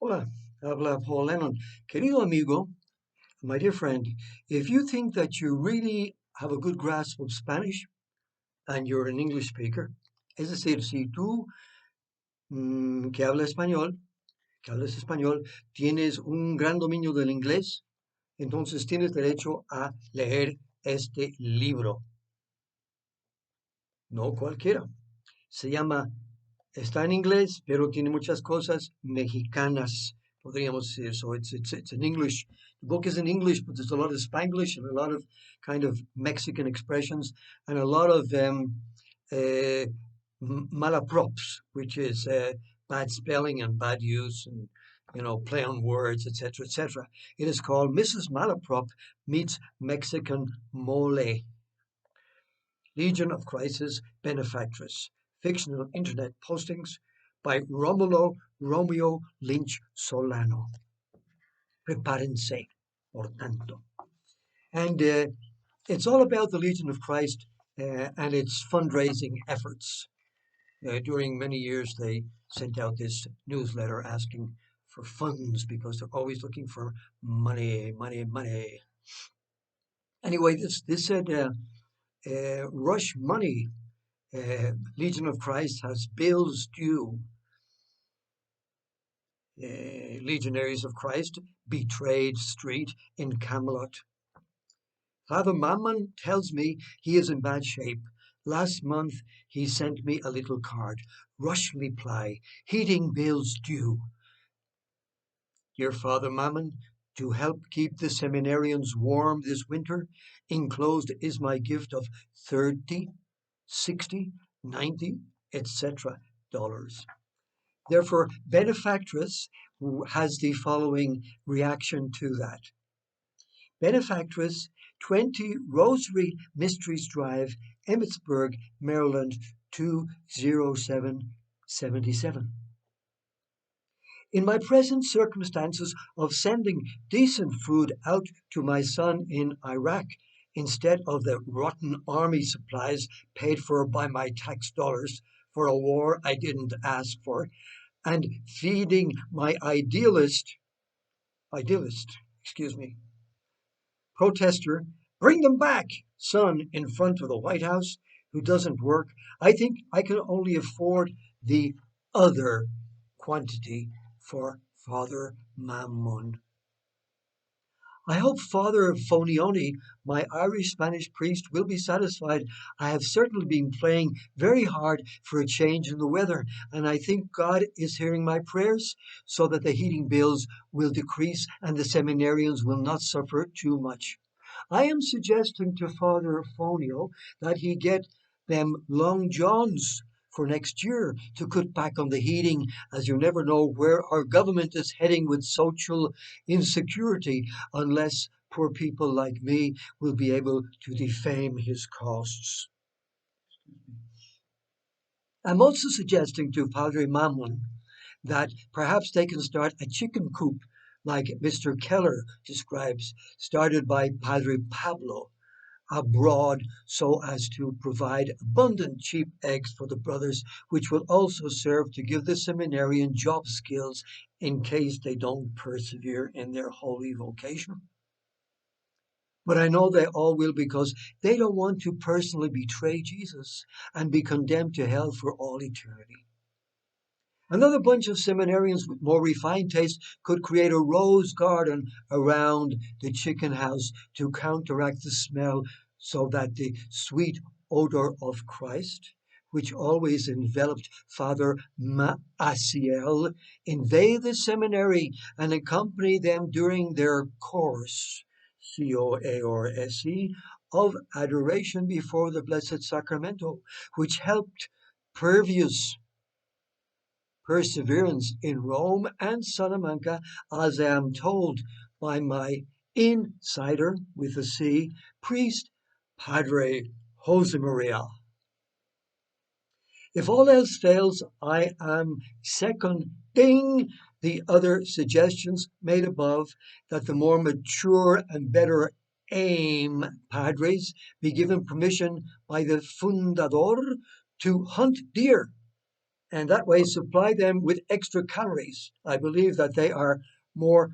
Hola, habla Paul Lennon. Querido amigo, my dear friend, if you think that you really have a good grasp of Spanish and you're an English speaker, es decir, si tú que hablas español, tienes un gran dominio del inglés, entonces tienes derecho a leer este libro. No cualquiera. Se llama Está en inglés, pero tiene muchas cosas mexicanas, podríamos decir. So it's in English. The book is in English, but there's a lot of Spanglish and a lot of kind of Mexican expressions and a lot of uh, malaprops, which is bad spelling and bad use and play on words, etc., etc. It is called Mrs. Malaprop Meets Mexican Mole. Legion of Chrisis Benefactress, fictional internet postings by Romulo Romeo Lynch Solano. Prepárense, por tanto. And it's all about the Legion of Christ and its fundraising efforts. During many years, they sent out this newsletter asking for funds because they're always looking for money, money, money. Anyway, this said rush money. Legion of Christ has bills due. Legionaries of Christ, betrayed street in Camelot. Father Mammon tells me he is in bad shape. Last month he sent me a little card. Rush reply, heating bills due. Dear Father Mammon, to help keep the seminarians warm this winter, enclosed is my gift of 30, 60, 90, etc. dollars. Therefore, Benefactress has the following reaction to that. Benefactress, 20 Rosary Mysteries Drive, Emmitsburg, Maryland, 20777. In my present circumstances of sending decent food out to my son in Iraq instead of the rotten army supplies paid for by my tax dollars for a war I didn't ask for, and feeding my protester, bring them back, son in front of the White House who doesn't work, I think I can only afford the other quantity for Father Mammon. I hope Father Fonioni, my Irish-Spanish priest, will be satisfied. I have certainly been praying very hard for a change in the weather, and I think God is hearing my prayers so that the heating bills will decrease and the seminarians will not suffer too much. I am suggesting to Father Fonio that he get them long johns for next year to cut back on the heating, as you never know where our government is heading with social insecurity unless poor people like me will be able to defame his costs. I'm also suggesting to Padre Mammon that perhaps they can start a chicken coop like Mr. Keller describes, started by Padre Pablo abroad so as to provide abundant cheap eggs for the brothers, which will also serve to give the seminarian job skills in case they don't persevere in their holy vocation. But I know they all will because they don't want to personally betray Jesus and be condemned to hell for all eternity. Another bunch of seminarians with more refined taste could create a rose garden around the chicken house to counteract the smell so that the sweet odor of Christ, which always enveloped Father Maciel, invade the seminary and accompany them during their course, C-O-A-R-S-E, of adoration before the Blessed Sacramento, which helped perseverance in Rome and Salamanca, as I am told by my insider with a C, priest Padre Josemaria. If all else fails, I am seconding the other suggestions made above that the more mature and better aim padres be given permission by the Fundrador to hunt deer and that way supply them with extra calories. I believe that they are more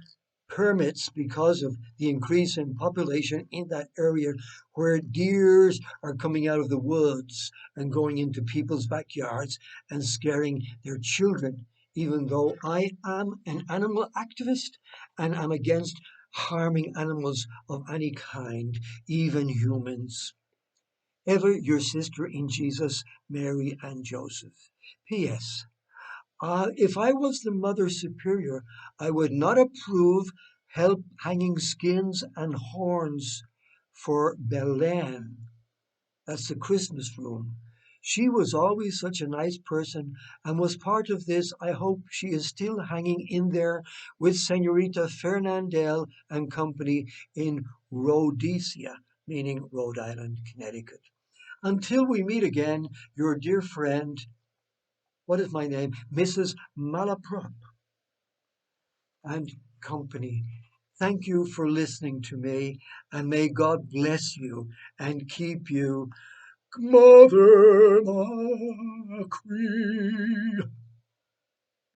permits because of the increase in population in that area where deers are coming out of the woods and going into people's backyards and scaring their children, even though I am an animal activist and I'm against harming animals of any kind, even humans. Ever your sister in Jesus, Mary and Joseph. P.S. If I was the Mother Superior, I would not approve help hanging skins and horns for Belen. That's the Christmas room. She was always such a nice person and was part of this. I hope she is still hanging in there with Senorita Fernandel and company in Rhodesia, meaning Rhode Island, Connecticut. Until we meet again, your dear friend, what is my name? Mrs. Malaprop and company. Thank you for listening to me, and may God bless you and keep you, Mother Macri.